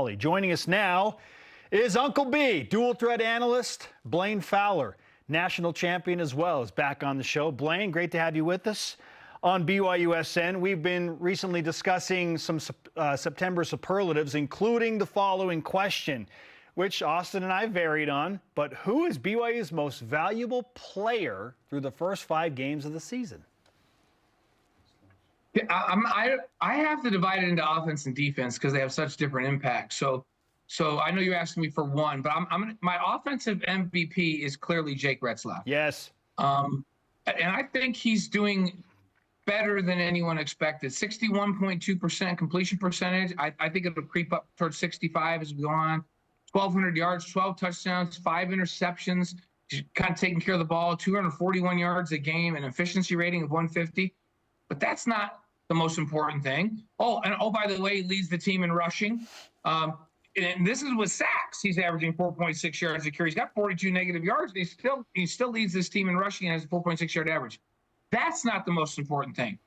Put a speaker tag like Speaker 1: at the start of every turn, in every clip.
Speaker 1: Joining us now is Uncle B, dual threat analyst, Blaine Fowler, national champion as well, is back on the show. Blaine, great to have you with us on BYUSN. We've been recently discussing some September superlatives, including the following question, which Austin and I varied on, but who is BYU's most valuable player through the first 5 games of the season?
Speaker 2: I have to divide it into offense and defense because they have such different impacts. So I know you're asking me for one, but my offensive MVP is clearly Jake Retzlaff.
Speaker 1: Yes.
Speaker 2: And I think he's doing better than anyone expected. 61.2% completion percentage. I think it'll creep up towards 65 as we go on. 1,200 yards, 12 touchdowns, 5 interceptions. He's kind of taking care of the ball. 241 yards a game, an efficiency rating of 150. But that's not the most important thing. Oh, by the way, he leads the team in rushing. And this is with sacks. He's averaging 4.6 yards a carry. He's got 42 negative yards. And he still leads this team in rushing and has a 4.6 yard average. That's not the most important thing.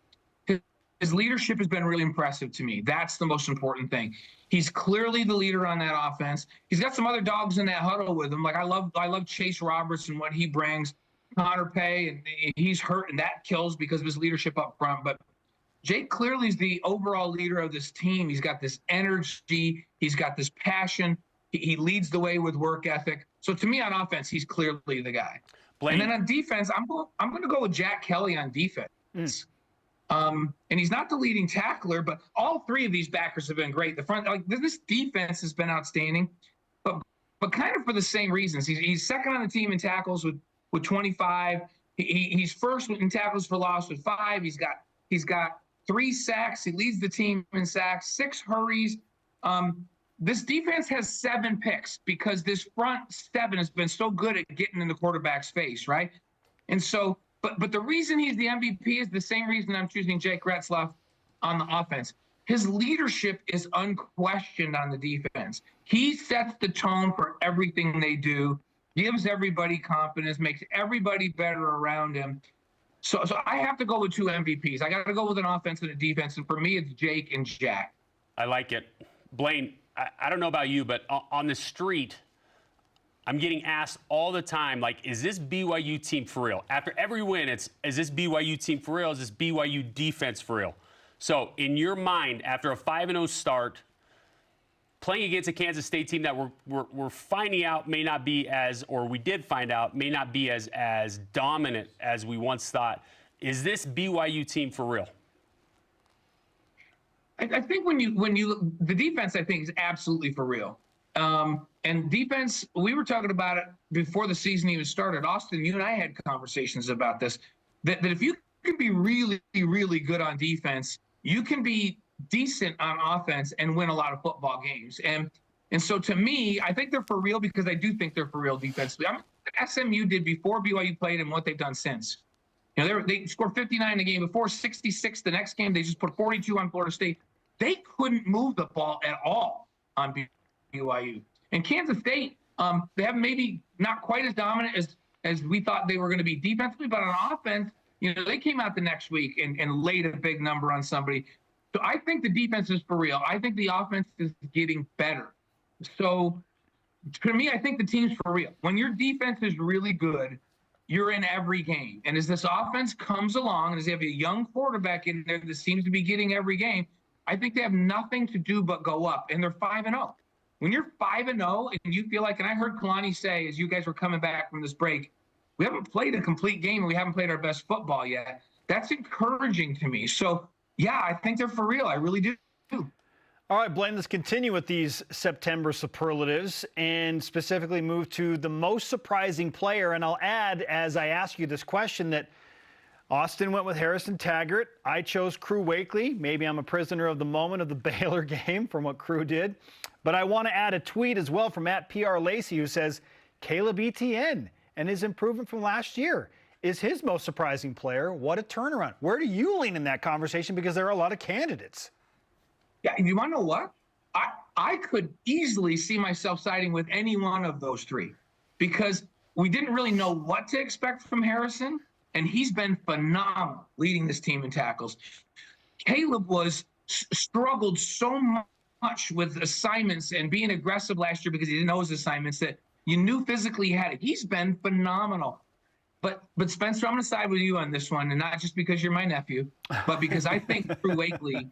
Speaker 2: His leadership has been really impressive to me. That's the most important thing. He's clearly the leader on that offense. He's got some other dogs in that huddle with him. Like I love Chase Roberts and what he brings. Connor Pay, and he's hurt, and that kills because of his leadership up front. But Jake clearly is the overall leader of this team. He's got this energy. He's got this passion. He leads the way with work ethic. So to me, on offense, he's clearly the guy. Blaine. And then on defense, I'm going to go with Jack Kelly on defense. And he's not the leading tackler, but all 3 of these backers have been great. The front, like this defense has been outstanding, but kind of for the same reasons. He's second on the team in tackles with 25. He's first in tackles for loss with 5. He's got 3 sacks. He leads the team in sacks, 6 hurries. This defense has 7 picks because this front 7 has been so good at getting in the quarterback's face, right? And so, but the reason he's the MVP is the same reason I'm choosing Jake Retzlaff on the offense. His leadership is unquestioned on the defense. He sets the tone for everything they do, gives everybody confidence, makes everybody better around him. So I have to go with 2 MVPs. I got to go with an offense and a defense, and for me, it's Jake and Jack.
Speaker 3: I like it. Blaine, I don't know about you, but on the street, I'm getting asked all the time, like, is this BYU team for real? After every win, is this BYU team for real? Is this BYU defense for real? So in your mind, after a 5-0 start, playing against a Kansas State team that we're finding out may not be as, or we did find out, may not be as dominant as we once thought. Is this BYU team for real?
Speaker 2: I think the defense, I think, is absolutely for real. And defense, we were talking about it before the season even started. Austin, you and I had conversations about this, that if you can be really, really good on defense, you can be decent on offense and win a lot of football games. And so to me, I think they're for real because I do think they're for real defensively. I mean, SMU did before BYU played and what they've done since. You know, they scored 59 the game before, 66 the next game. They just put 42 on Florida State. They couldn't move the ball at all on BYU. And Kansas State, they have maybe not quite as dominant as we thought they were going to be defensively, but on offense, you know, they came out the next week and laid a big number on somebody. So I think the defense is for real. I think the offense is getting better. So to me, I think the team's for real. When your defense is really good, you're in every game. And as this offense comes along, and as they have a young quarterback in there that seems to be getting every game, I think they have nothing to do but go up. And they're 5-0. When you're 5-0 and you feel like, and I heard Kalani say as you guys were coming back from this break, we haven't played a complete game and we haven't played our best football yet. That's encouraging to me. So, yeah, I think they're for real. I really do.
Speaker 1: All right, Blaine, let's continue with these September superlatives and specifically move to the most surprising player. And I'll add, as I ask you this question, that Austin went with Harrison Taggart. I chose Crew Wakely. Maybe I'm a prisoner of the moment of the Baylor game from what Crew did. But I want to add a tweet as well from @PR Lacey who says, Caleb Etienne and his improvement from last year is his most surprising player. What a turnaround. Where do you lean in that conversation? Because there are a lot of candidates.
Speaker 2: Yeah, you want to know what? I could easily see myself siding with any one of those 3 because we didn't really know what to expect from Harrison, and he's been phenomenal leading this team in tackles. Caleb struggled so much with assignments and being aggressive last year because he didn't know his assignments that you knew physically he had it. He's been phenomenal. But Spencer, I'm going to side with you on this one, and not just because you're my nephew, but because I think Crew Wakely,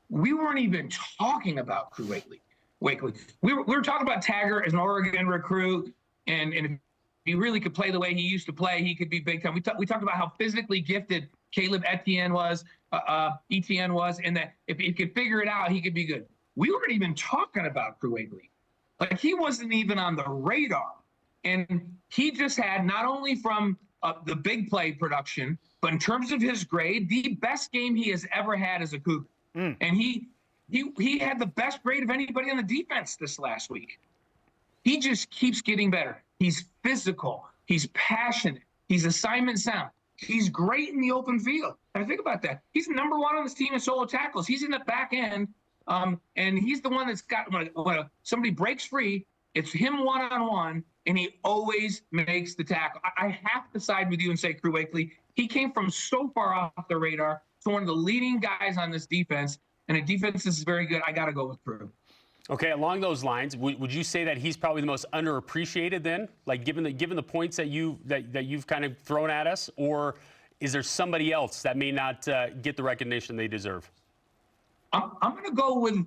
Speaker 2: we weren't even talking about Crew Wakely. We were talking about Taggart as an Oregon recruit, and if he really could play the way he used to play, he could be big time. We talked about how physically gifted Caleb Etienne was, and that if he could figure it out, he could be good. We weren't even talking about Crew Wakely. Like, he wasn't even on the radar. And he just had, not only from the big play production, but in terms of his grade, the best game he has ever had as a Cougar. And he had the best grade of anybody on the defense this last week. He just keeps getting better. He's physical. He's passionate. He's assignment sound. He's great in the open field. And think about that. He's number one on this team in solo tackles. He's in the back end, and he's the one that's got, when somebody breaks free, it's him one-on-one, and he always makes the tackle. I have to side with you and say Crew Wakely. He came from so far off the radar to one of the leading guys on this defense, and a defense that's very good. I got to go with Crew.
Speaker 3: Okay, along those lines, would you say that he's probably the most underappreciated then, like given the points that you've kind of thrown at us, or is there somebody else that may not get the recognition they deserve?
Speaker 2: I'm going to go with,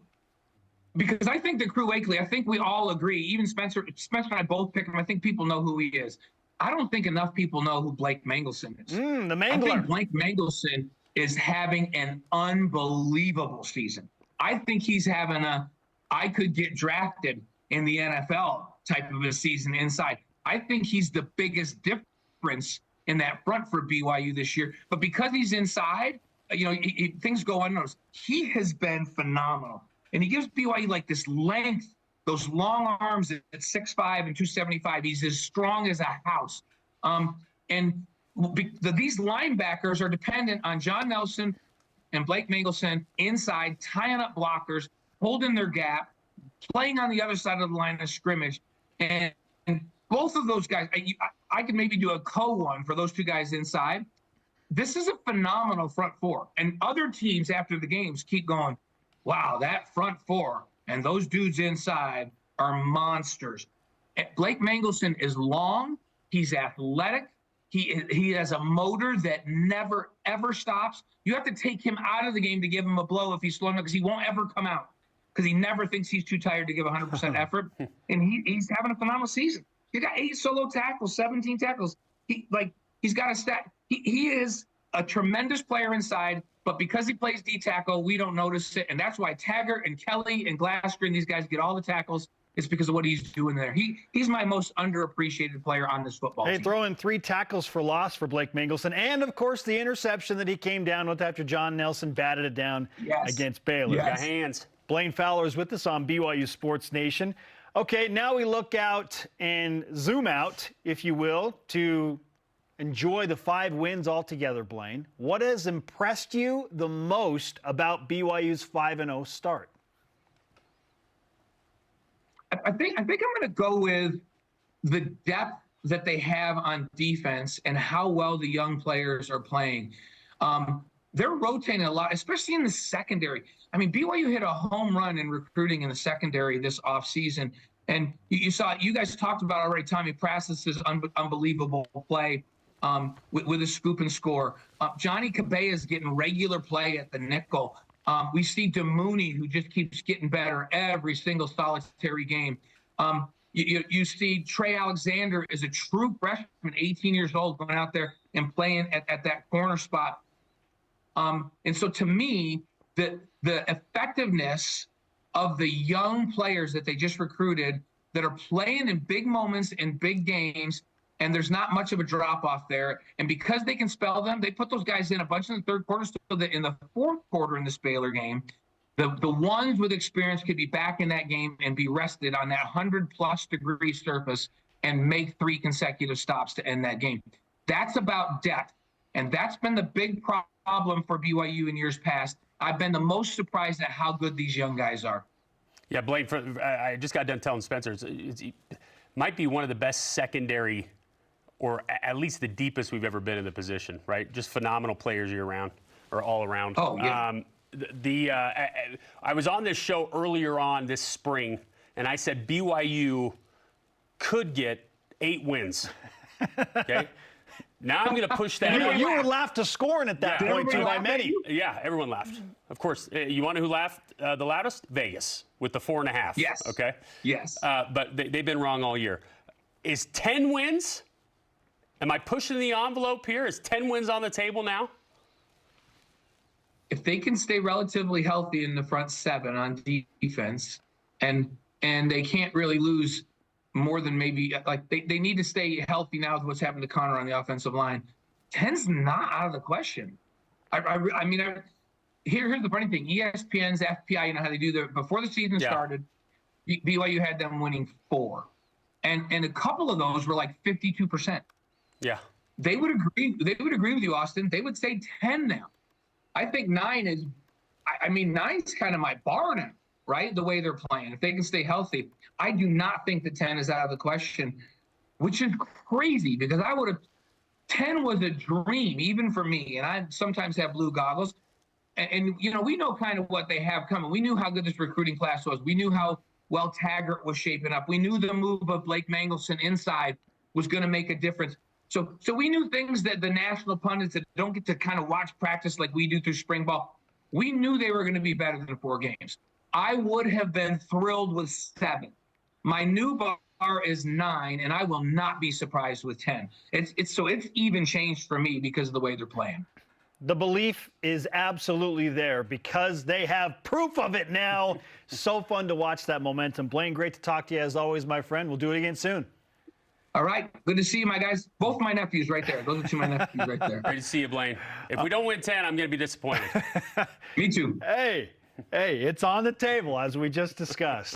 Speaker 2: because I think that Crew Wakely, I think we all agree, even Spencer and I both pick him. I think people know who he is. I don't think enough people know who Blake Mangelson is.
Speaker 1: The Mangler.
Speaker 2: I think Blake Mangelson is having an unbelievable season. I think he's having I could get drafted in the NFL type of a season inside. I think he's the biggest difference in that front for BYU this year. But because he's inside, things go unnoticed. He has been phenomenal. And he gives BYU like this length, those long arms at 6'5" and 275. He's as strong as a house. These linebackers are dependent on John Nelson and Blake Mangelson inside, tying up blockers, holding their gap, playing on the other side of the line of scrimmage. And both of those guys, I could maybe do a one for those two guys inside. This is a phenomenal front four. And other teams after the games keep going, wow, that front four and those dudes inside are monsters. Blake Mangelson is long. He's athletic. He has a motor that never, ever stops. You have to take him out of the game to give him a blow if he's slow enough, because he won't ever come out, because he never thinks he's too tired to give 100% effort. And he's having a phenomenal season. He got 8 solo tackles, 17 tackles. He's got a stat. He is a tremendous player inside, but because he plays D tackle, we don't notice it. And that's why Taggart and Kelly and Glasgow and these guys get all the tackles. It's because of what he's doing there. He's my most underappreciated player on this football team.
Speaker 1: Throw in 3 tackles for loss for Blake Mangelson, and of course the interception that he came down with after John Nelson batted it down against Baylor.
Speaker 3: Got hands.
Speaker 1: Blaine Fowler is with us on BYU Sports Nation. Okay, now we look out and zoom out, if you will, to enjoy the 5 wins altogether, Blaine. What has impressed you the most about BYU's 5-0 start?
Speaker 2: I think I'm going to go with the depth that they have on defense and how well the young players are playing. They're rotating a lot, especially in the secondary. I mean, BYU hit a home run in recruiting in the secondary this offseason. And you saw, you guys talked about already, Tommy Prasis's unbelievable play with a scoop and score. Johnny Cabea is getting regular play at the nickel. We see DeMooney, who just keeps getting better every single solitary game. You see Trey Alexander is a true freshman, 18 years old, going out there and playing at that corner spot. And so to me, the effectiveness of the young players that they just recruited that are playing in big moments in big games, and there's not much of a drop-off there. And because they can spell them, they put those guys in a bunch in the third quarter so that in the fourth quarter in this Baylor game, the ones with experience could be back in that game and be rested on that 100-plus degree surface and make 3 consecutive stops to end that game. That's about depth, and that's been the big problem for BYU in years past. I've been the most surprised at how good these young guys are.
Speaker 3: Yeah, Blaine, I just got done telling Spencer, it might be one of the best secondary, or at least the deepest we've ever been in the position, right? Just phenomenal players year round, or all around.
Speaker 2: Oh, yeah.
Speaker 3: I was on this show earlier on this spring, and I said BYU could get 8 wins. Okay. Now I'm going to push that.
Speaker 1: You were laughed to scorn at that point, too, by many.
Speaker 3: Yeah, everyone laughed. Of course. You want to know who laughed the loudest? Vegas with the 4.5.
Speaker 2: Yes.
Speaker 3: Okay.
Speaker 2: Yes.
Speaker 3: But they've been wrong all year. Is 10 wins? Am I pushing the envelope here? Is 10 wins on the table now?
Speaker 2: If they can stay relatively healthy in the front 7 on defense, and they can't really lose more than maybe, like, they need to stay healthy now with what's happened to Connor on the offensive line. 10's not out of the question. I mean, here's the funny thing. ESPN's FPI, you know how they do that. Before the season started, BYU had them winning 4. And a couple of those were like 52%.
Speaker 3: Yeah.
Speaker 2: They would agree with you, Austin. They would say 10 now. I think 9 is, I mean, 9's kind of my bar now, right? The way they're playing. If they can stay healthy, I do not think the 10 is out of the question, which is crazy because 10 was a dream, even for me. And I sometimes have blue goggles. And you know, we know kind of what they have coming. We knew how good this recruiting class was. We knew how well Taggart was shaping up. We knew the move of Blake Mangelson inside was going to make a difference. So we knew things that the national pundits that don't get to kind of watch practice like we do through spring ball, we knew they were going to be better than 4 games. I would have been thrilled with 7. My new bar is 9, and I will not be surprised with 10. It's even changed for me because of the way they're playing.
Speaker 1: The belief is absolutely there because they have proof of it now. So fun to watch that momentum. Blaine, great to talk to you as always, my friend. We'll do it again soon.
Speaker 2: All right. Good to see you, my guys. Both my nephews right there. Those are 2 of my nephews right there.
Speaker 3: Great to see you, Blaine. If we don't win 10, I'm going to be disappointed.
Speaker 2: Me too.
Speaker 1: Hey, it's on the table, as we just discussed.